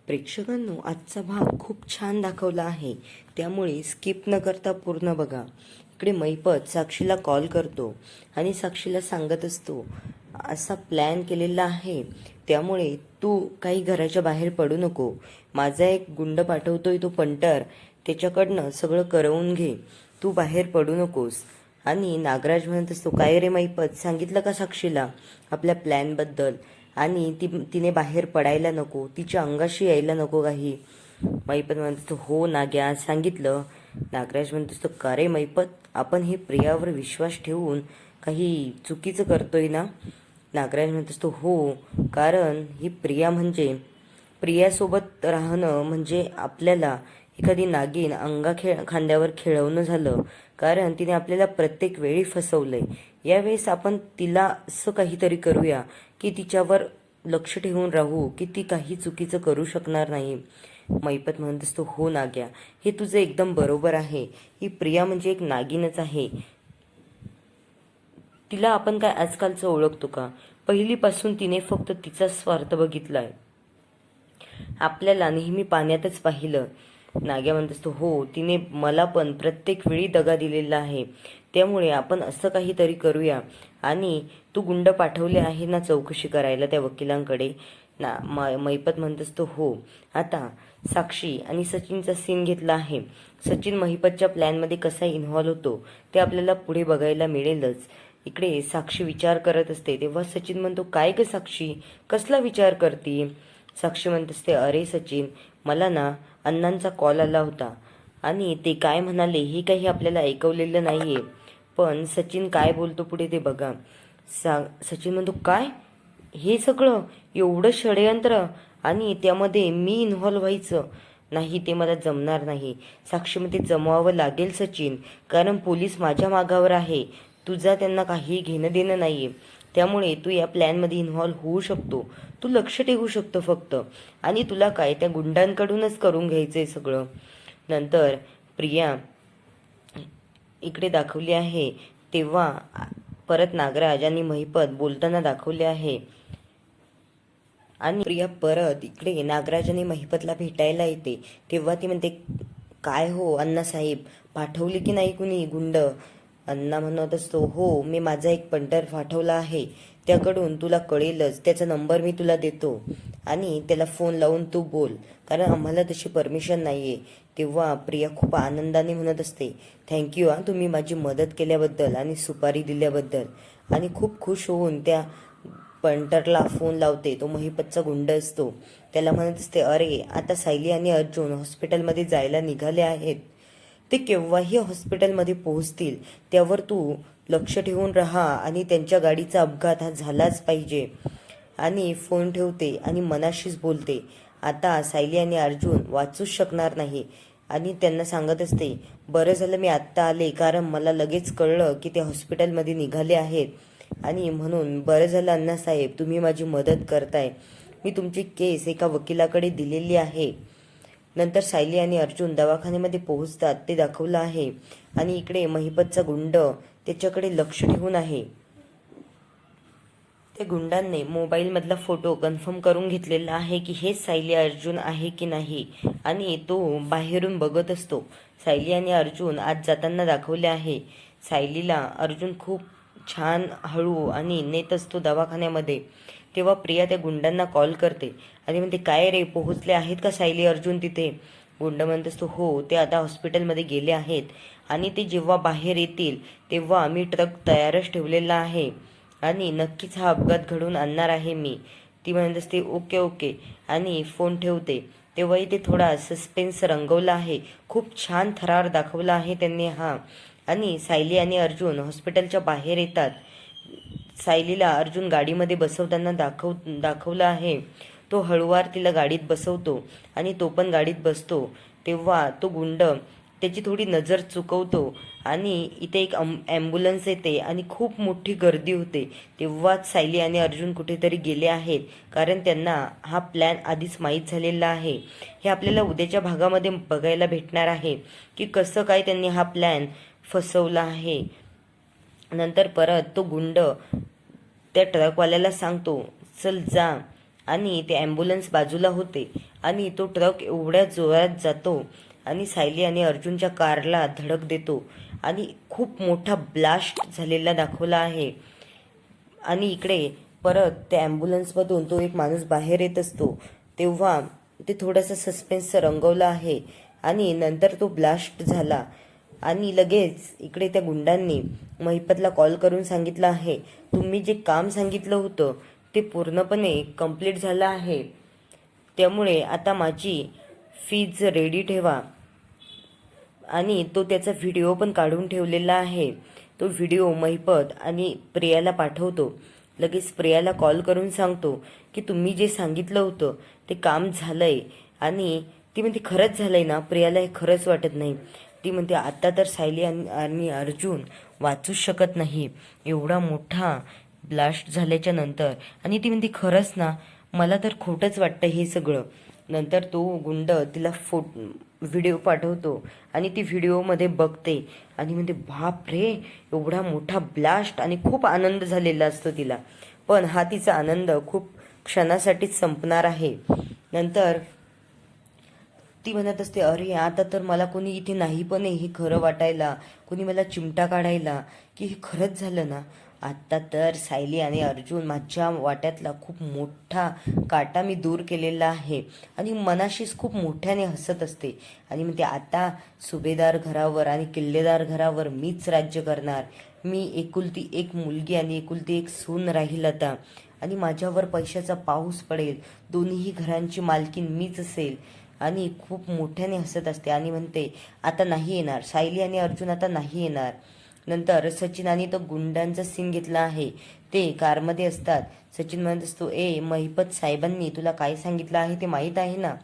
प्रेक्षकांनो, आजचा भाग खूप छान दाखवला आहे, त्यामुळे स्किप न करता पूर्ण बघा. इकडे मैपत साक्षीला कॉल करतो आणि साक्षीला सांगत असतो, असा प्लॅन केलेला आहे, त्यामुळे तू काही घराच्या बाहेर पडू नको. माझा एक गुंड पाठवतोय, तो पंटर, त्याच्याकडनं सगळं करवून घे. तू बाहेर पडू नकोस. आणि नागराज म्हणत असतो, काय रे मैपत, सांगितलं का साक्षीला आपल्या प्लॅनबद्दल? आणि तिने बाहेर पडायला नको, तिच्या अंगाशी यायला नको काही. मैपत म्हणत असतो, हो नाग्या, सांगितलं. नागराज म्हणत असतो, का रे मैपत, आपण हे प्रियावर विश्वास ठेवून काही चुकीचं करतोय ना? नागराज म्हणत असतो, हो, कारण ही प्रिया म्हणजे प्रियासोबत राहणं म्हणजे आपल्याला एखादी नागिन खांद्यावर खेळवणं झालं, कारण तिने आपल्याला प्रत्येक वेळी फसवलंय. यावेळेस आपण तिला असं काहीतरी करूया की तिच्यावर लक्ष ठेवून राहू की ती काही चुकीचं करू शकणार नाही. मैपत म्हणत असतो, हो नाग्या, हे तुझं एकदम बरोबर आहे. ही प्रिया म्हणजे एक नागिनच आहे. तिला आपण काय आजकालचं ओळखतो का? पहिलीपासून तिने फक्त तिचा स्वार्थ बघितलाय, आपल्याला नेहमी पाण्यातच पाहिलं. नाग्या म्हणत असतो, हो, तिने मला पण प्रत्येक वेळी दगा दिलेला आहे, त्यामुळे आपण असं काहीतरी करूया. आणि तू गुंड पाठवले आहे ना चौकशी करायला त्या वकिलांकडे? मैपत म्हणत असतो, हो. आता साक्षी आणि सचिनचा सीन घेतला आहे. सचिन महिपतच्या प्लॅनमध्ये कसा इन्व्हॉल्व होतो ते आपल्याला पुढे बघायला मिळेलच. इकडे साक्षी विचार करत असते, तेव्हा सचिन म्हणतो, काय ग साक्षी, कसला विचार करते? साक्षी म्हणत असते, अरे सचिन, मला ना अण्णांचा कॉल आला होता आणि ते काय म्हणाले हे काही आपल्याला ऐकवलेलं नाहीये, पण सचिन काय बोलतो पुढे ते बघा. सचिन म्हणतो, काय, हे सगळं एवढं षडयंत्र आणि त्यामध्ये मी इन्व्हॉल्व व्हायचं? नाही, ते मला जमणार नाही. साक्षी म्हणते, जमवावं लागेल सचिन, कारण पोलीस माझ्या मागावर आहे. तुझा त्यांना काही घेणं देणं नाहीये, त्यामुळे तू या प्लॅनमध्ये इन्व्हॉल्व होऊ शकतो. तू लक्ष ठेवू शकतो फक्त, आणि तुला काय त्या गुंडांकडूनच करून घ्यायचंय सगळं. नंतर प्रिया इकडे दाखवली आहे, तेव्हा परत नागराज आणि महिपत बोलताना दाखवले आहे. आणि प्रिया परत इकडे नागराज आणि महिपतला भेटायला येते, तेव्हा ती म्हणते, काय हो अण्णासाहेब, पाठवली की नाही कुणी गुंड? अण्णा म्हणत असतो, हो, मी माझा एक पंटर पाठवला आहे, त्याकडून तुला कळेलच. त्याचा नंबर मी तुला देतो आणि त्याला फोन लावून तू बोल, कारण आम्हाला तशी परमिशन नाहीये. तेव्हा प्रिया खूप आनंदाने म्हणत असते, थँक्यू हा, तुम्ही माझी मदत केल्याबद्दल आणि सुपारी दिल्याबद्दल. आणि खूप खुश होऊन त्या पंटरला फोन लावते. तो महिपतचा गुंड असतो. त्याला म्हणत असते, अरे आता सायली आणि अर्जुन हॉस्पिटलमध्ये जायला निघाले आहेत, ते केव्हाही हॉस्पिटलमध्ये पोहोचतील, त्यावर तू लक्ष ठेवून राहा आणि त्यांच्या गाडीचा अपघात हा झालाच पाहिजे. आणि फोन ठेवते आणि मनाशीच बोलते, आता सायली आणि अर्जुन वाचूच शकणार नाही. आणि त्यांना सांगत असते, बरं झालं मी आत्ता आले, कारण मला लगेच कळलं की ते हॉस्पिटलमध्ये निघाले आहेत, आणि म्हणून बरं झालं अण्णासाहेब, तुम्ही माझी मदत करताय. मी तुमची केस एका वकिलाकडे दिलेली आहे. नंतर सायली आणि अर्जुन दवाखान्यामध्ये पोहोचतात, ते दाखवलं आहे. आणि इकडे महिपतचा गुंड त्याच्याकडे लक्ष ठेवून आहे. त्या गुंडांनी मोबाईलमधला फोटो कन्फर्म करून घेतलेला आहे की हे सायली अर्जुन आहे की नाही, आणि तो बाहेरून बघत असतो. सायली आणि अर्जुन आज जाताना दाखवले आहे. सायलीला अर्जुन खूप छान हळू आणि नेत असतो दवाखान्यामध्ये. तेव्हा प्रिया त्या गुंडांना कॉल करते आणि म्हणते, काय रे, पोहोचले आहेत का सायली अर्जुन तिथे? गुंड म्हणत असतो, हो, ते आता हॉस्पिटलमध्ये गेले आहेत, आणि ते जेव्हा बाहेर येतील तेव्हा आम्ही ट्रक तयारच ठेवलेला आहे आणि नक्कीच हा अपघात घडवून आणणार आहे मी. ती म्हणत असते, ओके ओके, आणि फोन ठेवते. तेव्हाही ते थोडा सस्पेन्स रंगवला आहे, खूप छान थरार दाखवला आहे त्यांनी हा. आणि सायली आणि अर्जुन हॉस्पिटलच्या बाहेर येतात. सायलीला अर्जुन गाडीमध्ये बसवताना दाखवलं आहे. तो हळूवार तिला गाडीत बसवतो आणि तो पण गाडीत बसतो. तेव्हा तो गुंड त्याची थोडी नजर चुकवतो आणि इथे एक ॲम्ब्युलन्स येते आणि खूप मोठी गर्दी होते. तेव्हाच सायली आणि अर्जुन कुठेतरी गेले आहेत, कारण त्यांना हा प्लॅन आधीच माहीत झालेला आहे. हे आपल्याला उद्याच्या भागामध्ये बघायला भेटणार आहे की कसं काय त्यांनी हा प्लॅन फसवला आहे. नंतर परत तो गुंड त्या ट्रकवाल्याला सांगतो, चल जा आणि ते ॲम्ब्युलन्स बाजूला होते आणि तो ट्रक एवढ्या जोरात जातो आणि सायली आणि अर्जुनच्या कारला धडक देतो आणि खूप मोठा ब्लास्ट झालेला दाखवला आहे. आणि इकडे परत त्या ॲम्ब्युलन्समधून तो एक माणूस बाहेर येत असतो तेव्हा ते थोडंसं सस्पेन्स रंगवलं आहे. आणि नंतर तो ब्लास्ट झाला आणि लगेच इकडे त्या गुंडांनी महिपतला कॉल करून सांगितलं आहे, तुम्ही जे काम सांगितलं होतं ते पूर्णपणे कंप्लीट झालं आहे, त्यामुळे आता माझी फीज रेडी ठेवा. आणि तो त्याचा व्हिडिओ पण काढून ठेवलेला आहे. तो व्हिडिओ महिपत आणि प्रियाला पाठवतो. लगेच प्रियाला कॉल करून सांगतो की तुम्ही जे सांगितलं होतं ते काम झालंय. आणि ती म्हणते खरंच झालंय ना. प्रियाला हे खरंच वाटत नाही. ती म्हणते आता तर सायली आणि अर्जुन वाचूच शकत नाही एवढा मोठा ब्लास्ट झाल्याच्या नंतर. आणि ती म्हणते खरंच ना, मला तर खोटंच वाटतं हे सगळं. नंतर तो गुंड तिला व्हिडिओ पाठवतो आणि ती व्हिडिओमध्ये बघते आणि म्हणते बाप रे, एवढा मोठा ब्लास्ट. आणि खूप आनंद झालेला असतो तिला. पण हा तिचा आनंद खूप क्षणासाठीच संपणार आहे. नंतर ती म्हणत असते अरे आता तर मला कोणी इथे नाही पण आहे हे खरं वाटायला, कोणी मला चिमटा काढायला की हे खरंच झालं ना. आत्ता तर सायली आणि अर्जुन माझ्या वाट्यातला खूप मोठा काटा मी दूर केलेला आहे. आणि मनाशीच खूप मोठ्याने हसत असते आणि म्हणते आता सुभेदार घरावर आणि किल्लेदार घरावर मीच राज्य करणार. मी एकुलती एक मुलगी आणि एकुलती एक सून राहील आता. आणि माझ्यावर पैशाचा पाऊस पडेल. दोन्ही घरांची मालकीन मीच असेल. आणि खूप मोठ्याने हसत असते आणि म्हणते आता नाही येणार सायली आणि अर्जुन, आता नाही येणार. नंतर सचिन आणि तो गुंडांचा सीन घेतला आहे. ते कारमध्ये असतात. सचिन म्हणत असतो महिपत साहेबांनी तुला काय सांगितलं आहे ते माहीत आहे ना.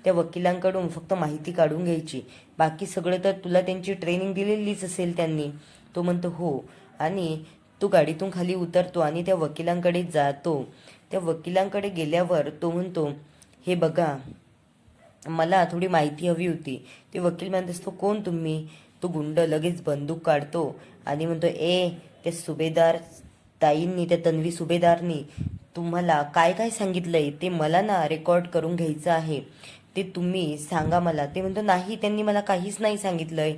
त्या वकिलांकडून फक्त माहिती काढून घ्यायची, बाकी सगळं तर तुला त्यांची ट्रेनिंग दिलेलीच असेल त्यांनी. तो म्हणतो हो. आणि तो गाडीतून खाली उतरतो आणि त्या वकिलांकडे जातो. त्या वकिलांकडे गेल्यावर तो म्हणतो हे बघा, मला थोडी माहिती हवी होती. ते वकील म्हणत असतो कोण तुम्ही. तो गुंड लगेच बंदूक काढतो आणि म्हणतो त्या सुभेदार ताईंनी, त्या तन्वी सुभेदारनी तुम्हाला काय काय सांगितलंय ते मला ना रेकॉर्ड करून घ्यायचं आहे, ते तुम्ही सांगा मला. ते म्हणतो नाही, त्यांनी मला काहीच नाही सांगितलंय.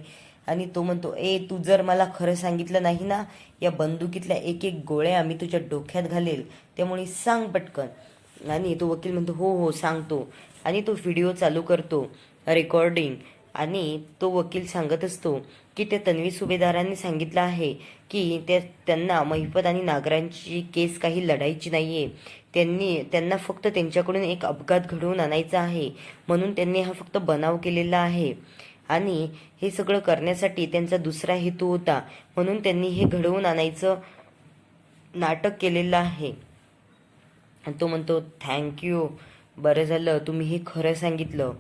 आणि तो म्हणतो तू जर मला खरं सांगितलं नाही ना, या बंदुकीतल्या एक एक गोळ्या मी तुझ्या डोक्यात घालेल, त्यामुळे सांग पटकन. आणि तो वकील म्हणतो हो हो सांगतो. आणि तो व्हिडिओ चालू करतो रेकॉर्डिंग. आणि तो वकील सांगत असतो की त्या तन्वी सुभेदारांनी सांगितलं आहे की त्यांना महिपत आणि नागरांची केस काही लढायची नाहीये. त्यांना फक्त त्यांच्याकडून एक अपघात घडवून आणायचा आहे, म्हणून त्यांनी हा फक्त बनाव केलेला आहे. आणि हे सगळं करण्यासाठी त्यांचा दुसरा हेतू होता, म्हणून त्यांनी हे घडवून आणायचं नाटक केलेलं आहे. तो म्हणतो थँक्यू, बरं झालं तुम्ही हे खरं सांगितलं.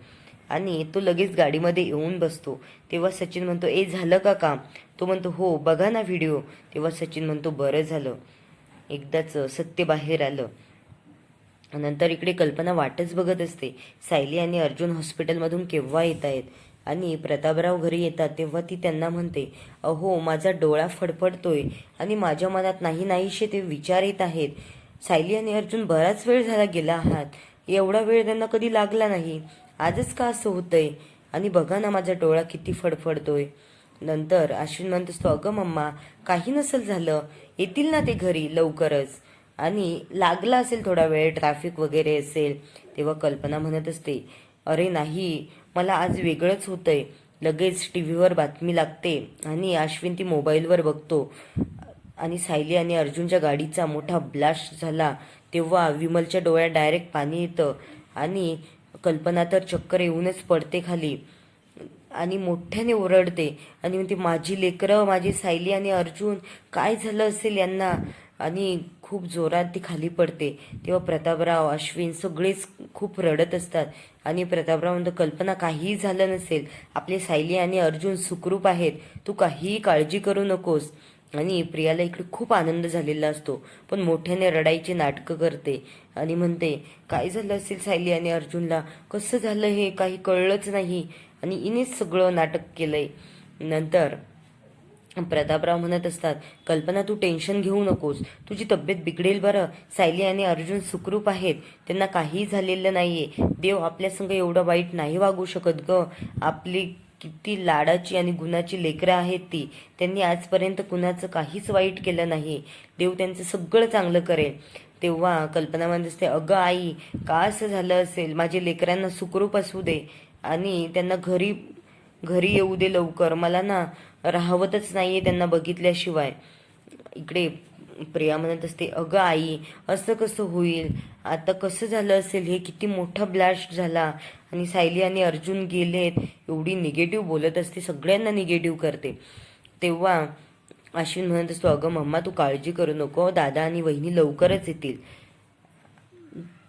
आणि तो लगेच गाडीमध्ये येऊन बसतो. तेव्हा सचिन म्हणतो झालं का काम. तो म्हणतो हो, बघा ना व्हिडिओ. तेव्हा सचिन म्हणतो बरं झालं, एकदाच सत्य बाहेर आलं. नंतर इकडे कल्पना वाटच बघत असते सायली आणि अर्जुन हॉस्पिटलमधून केव्हा येत आहेत. आणि प्रतापराव घरी येतात तेव्हा ती त्यांना म्हणते अहो माझा डोळा फडफडतोय आणि माझ्या मनात नाही नाहीशे ते विचार येत आहेत. सायली आणि अर्जुन बराच वेळ झाला गेला आहात, एवढा वेळ त्यांना कधी लागला नाही, आजच का असं होतंय. आणि बघा ना माझा डोळा किती फडफडतोय. नंतर अश्विन म्हणत असतो अगं मम्मा काही नसेल झालं, येतील ना ते घरी लवकरच, आणि लागला असेल थोडा वेळ, ट्रॅफिक वगैरे असेल. तेव्हा कल्पना म्हणत असते अरे नाही, मला आज वेगळंच होतंय. लगेच टीव्हीवर बातमी लागते आणि अश्विन ती मोबाईलवर बघतो आणि सायली आणि अर्जुनच्या गाडीचा मोठा ब्लास्ट झाला. तेव्हा विमलच्या डोळ्यात डायरेक्ट पाणी येतं आणि कल्पना तर चक्कर येऊनच पडते खाली आणि मोठ्याने ओरडते आणि म्हणते माझी लेकरं, माझी सायली आणि अर्जुन, काय झालं असेल यांना. आणि खूप जोरात ती खाली पडते. तेव्हा प्रतापराव, अश्विन सगळेच खूप रडत असतात. आणि प्रतापराव म्हणतो कल्पना काहीही झालं नसेल, आपले सायली आणि अर्जुन सुखरूप आहेत, तू काहीही काळजी करू नकोस. आणि प्रियाला इकडे खूप आनंद झालेला असतो, पण मोठ्याने रडायची नाटकं करते आणि म्हणते काय झालं असेल सायली आणि अर्जुनला, कसं झालं हे काही कळलंच नाही. आणि इनेच सगळं नाटक केलंय. नंतर प्रतापराव म्हणत असतात, कल्पना तू टेन्शन घेऊ नकोस, तुझी तब्येत बिघडेल बरं. सायली आणि अर्जुन सुखरूप आहेत, त्यांना काहीही झालेलं नाहीये. देव आपल्या संग एवढं वाईट नाही वागू शकत ग. आपली किती लाडाची आणि गुणाची लेकरं आहेत ती. त्यांनी आजपर्यंत कुणाचं काहीच वाईट केलं नाही. देव त्यांचं सगळं चांगलं करेल. तेव्हा कल्पना म्हणत असते, अगं आई, का असं झालं असेल? माझ्या लेकरांना सुखरूप असू दे आणि त्यांना घरी घरी येऊ दे लवकर. मला ना राहवतच नाहीये त्यांना बघितल्याशिवाय. इकडे प्रिया म्हणत असते, अगं आई, असं कसं होईल? आता कसं झालं असेल हे? किती मोठा ब्लास्ट झाला आणि सायली आणि अर्जुन गेलेत. एवढी निगेटिव्ह बोलत असते, सगळ्यांना निगेटिव्ह करते. तेव्हा अश्विन म्हणत असतो, अगं मम्मा तू काळजी करू नको, दादा आणि वहिनी लवकरच येतील.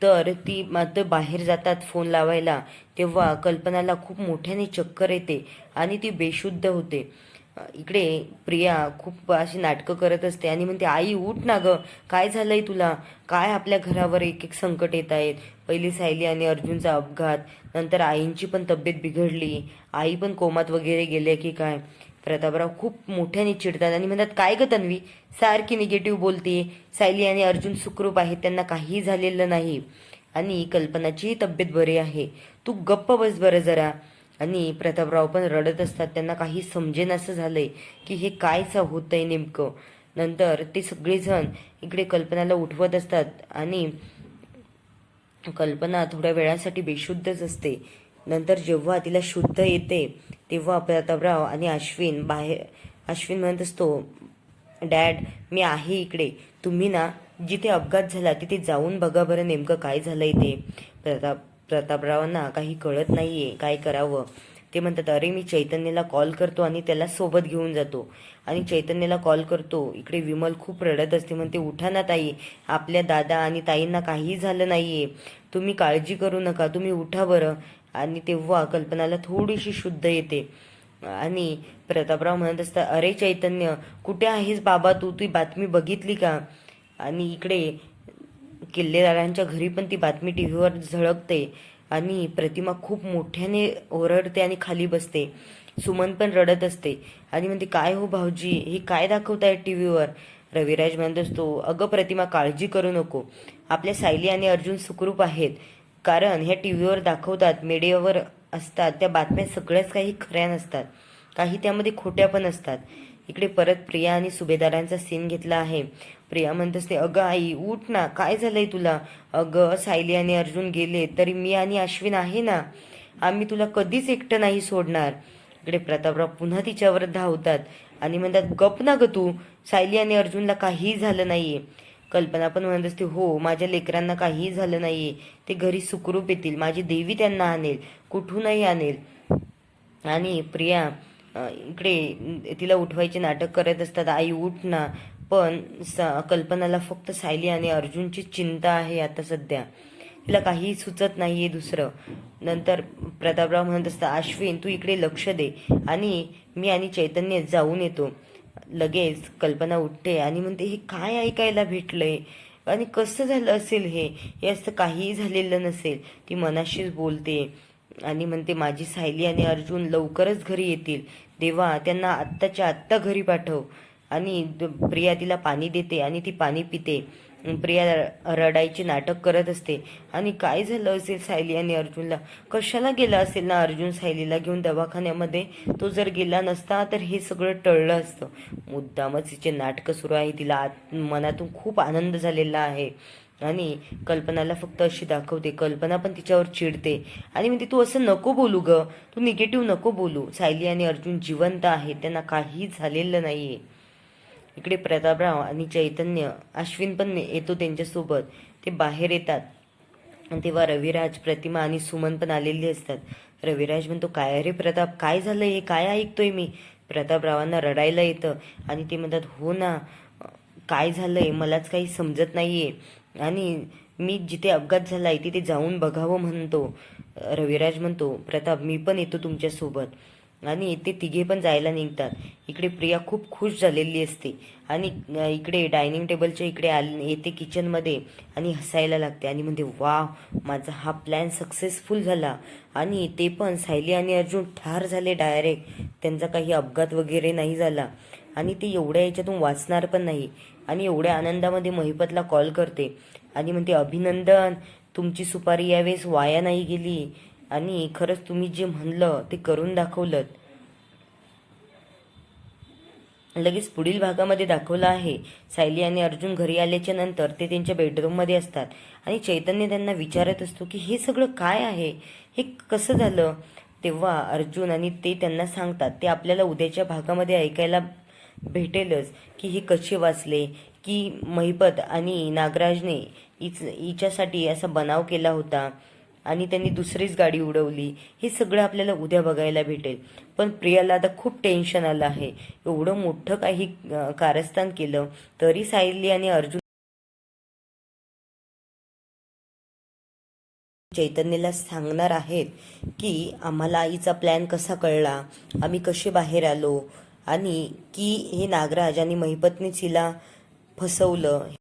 तर ती मात्र बाहेर जातात फोन लावायला. तेव्हा कल्पनाला खूप मोठ्याने चक्कर येते आणि ती बेशुद्ध होते. इकडे प्रिया खूप अशी नाटकं करत असते आणि म्हणते, आई उठ ना ग, काय झालंय तुला? काय आपल्या घरावर एक एक संकट येत आहेत. पहिली सायली आणि अर्जुनचा अपघात, नंतर आईंची पण तब्येत बिघडली, आई पण कोमात वगैरे गेले की काय. प्रतापराव खूप मोठ्याने चिडतात आणि म्हणतात, काय ग तन्वी, सारखी निगेटिव्ह बोलते. सायली आणि अर्जुन सुखरूप आहेत, त्यांना काहीही झालेलं नाही आणि कल्पनाचीही तब्येत बरी आहे. तू गप्प बस बरं जरा. आणि प्रतापराव पण रडत असतात, त्यांना काही समजेनासं झालंय की हे कायचं होतंय नेमकं. नंतर ते सगळेजण इकडे कल्पनाला उठवत असतात आणि कल्पना थोड्या वेळासाठी बेशुद्धच असते. नंतर जेव्हा तिला शुद्ध येते तेव्हा प्रतापराव आणि अश्विन म्हणत असतो, डॅड मी आहे इकडे, तुम्ही ना जिथे अपघात झाला तिथे जाऊन बघा बरं नेमकं काय झालंय ते. प्रतापरावांना काही कळत नाहीये काय करावं. ते म्हणतात, अरे मी चैतन्यला कॉल करतो आणि त्याला सोबत घेऊन जातो. आणि चैतन्यला कॉल करतो. इकडे विमल खूप रडत असते, म्हणते, उठा ना ताई, आपल्या दादा आणि ताईंना काहीही झालं नाहीये, तुम्ही काळजी करू नका, तुम्ही उठा बरं. आणि तेव्हा कल्पनाला थोडीशी शुद्ध येते आणि प्रतापराव म्हणत असतात, अरे चैतन्य कुठे आहेस बाबा तू? ती बातमी बघितली का? आणि इकडे किल्लेदारांच्या घरी पण ती बातमी टीव्हीवर झळकते आणि प्रतिमा खूप मोठ्याने ओरडते आणि खाली बसते. सुमन पण रडत असते आणि म्हणते, काय हो भाऊजी, हे काय दाखवताय टीव्हीवर? रविराज म्हणत असतो, अगं प्रतिमा काळजी करू नको, आपल्या सायली आणि अर्जुन सुखरूप आहेत. कारण ह्या टीव्हीवर दाखवतात, मीडियावर असतात त्या बातम्या सगळ्याच काही खऱ्या नसतात, काही त्यामध्ये खोट्या पण असतात. इकडे परत प्रिया आणि सुभेदारांचा सीन घेतला आहे. प्रिया म्हणत असते, अगं आई उठ ना, काय झालंय तुला? अगं सायली आणि अर्जुन गेले तरी मी आणि अश्विन आहे ना, आम्ही तुला कधीच एकटं नाही सोडणार. इकडे प्रतापराव पुन्हा तिच्यावर धावतात आणि म्हणतात, गप ना ग तू, सायली आणि अर्जुनला काहीही झालं नाहीये. कल्पना पण म्हणत असते, हो माझ्या लेकरांना काहीही झालं नाहीये, ते घरी सुखरूप येतील, माझी देवी त्यांना आणेल, कुठूनही आणेल. आणि प्रिया इकडे तिला उठवायचे नाटक करत असतात, आई उठ ना. पण कल्पनाला फक्त सायली आणि अर्जुनची चिंता आहे आता सध्या, तिला काही सुचत नाहीये दुसरं. नंतर प्रतापराव म्हणत असतात, अश्विन तू इकडे लक्ष दे आणि मी आणि चैतन्य जाऊन येतो. लगेच कल्पना उठते आणि म्हणते, हे काय ऐकायला भेटलंय आणि कसं झालं असेल हे असं काहीही झालेलं नसेल. ती मनाशीच बोलते आणि म्हणते, माझी सायली आणि अर्जुन लवकरच घरी येतील, देवा त्यांना आत्ताच्या आत्ता घरी पाठव. आणि प्रिया तिला पाणी देते आणि ती पाणी पिते. प्रिया रडायचे नाटक करत असते. आणि काय झालं असेल सायली आणि अर्जुनला? कशाला गेला असेल ना अर्जुन सायलीला घेऊन दवाखान्यामध्ये? तो जर गेला नसता तर हे सगळं टळलं असतं. मुद्दामच तिचे नाटकं सुरू आहे. तिला मनातून खूप आनंद झालेला आहे आणि कल्पनाला फक्त अशी दाखवते. कल्पना पण तिच्यावर चिडते आणि म्हणते, तू असं नको बोलू ग, तू निगेटिव्ह नको बोलू, सायली आणि अर्जुन जिवंत आहेत, त्यांना काही झालेलं नाहीये. इकडे प्रतापराव आणि चैतन्य, अश्विन पण येतो त्यांच्यासोबत. ते बाहेर येतात आणि तेव्हा रविराज, प्रतिमा आणि सुमन पण आलेली असतात. रविराज म्हणतो, काय रे प्रताप, काय झालंय? हे काय ऐकतोय मी? प्रतापरावांना रडायला येतं आणि ते म्हणतात, हो ना, काय झालंय मलाच काही समजत नाहीये आणि मी जिथे अपघात झालाय तिथे जाऊन बघावं म्हणतो. रविराज म्हणतो, प्रताप मी पण येतो तुमच्यासोबत. आणि ते तिघे पण जायला निघतात. इकडे प्रिया खूप खुश झालेली असते आणि इकडे डायनिंग टेबलच्या इकडे येते किचनमध्ये आणि हसायला लागते आणि म्हणते, वा, माझा हा प्लॅन सक्सेसफुल झाला. आणि ते पण सायली आणि अर्जुन ठार झाले डायरेक्ट, त्यांचा काही अपघात वगैरे नाही झाला. आणि ते एवढ्या याच्यातून वाचणार पण नाही. आणि एवढ्या आनंदामध्ये महिपतला कॉल करते आणि म्हणते, अभिनंदन, तुमची सुपारी यावेळेस वाया नाही गेली आणि खरंच तुम्ही जे म्हणलं ते करून दाखवलं. लगेच पुढील भागामध्ये दाखवलं आहे, सायली आणि अर्जुन घरी आल्याच्या नंतर ते त्यांच्या बेडरूममध्ये असतात आणि चैतन्य त्यांना विचारत असतो की हे सगळं काय आहे, हे कसं झालं. तेव्हा अर्जुन आणि ते त्यांना सांगतात, ते आपल्याला उद्याच्या भागामध्ये ऐकायला भेटेलच की हे कसे वाचले, की महिपत आणि नागराजने हिच्यासाठी असा बनाव केला होता आणि त्यांनी दुसरीच गाडी उडवली. हे सगळं आपल्याला उद्या बघायला भेटेल. पण प्रियाला आता खूप टेन्शन आलं आहे. एवढं मोठं काही कारस्थान केलं तरी सायली आणि अर्जुन चैतन्यला सांगणार आहेत की आम्हाला आईचा प्लॅन कसा कळला, आम्ही कसे बाहेर आलो आणि की हे नागराज आणि महिपतनेच हिला फसवलं.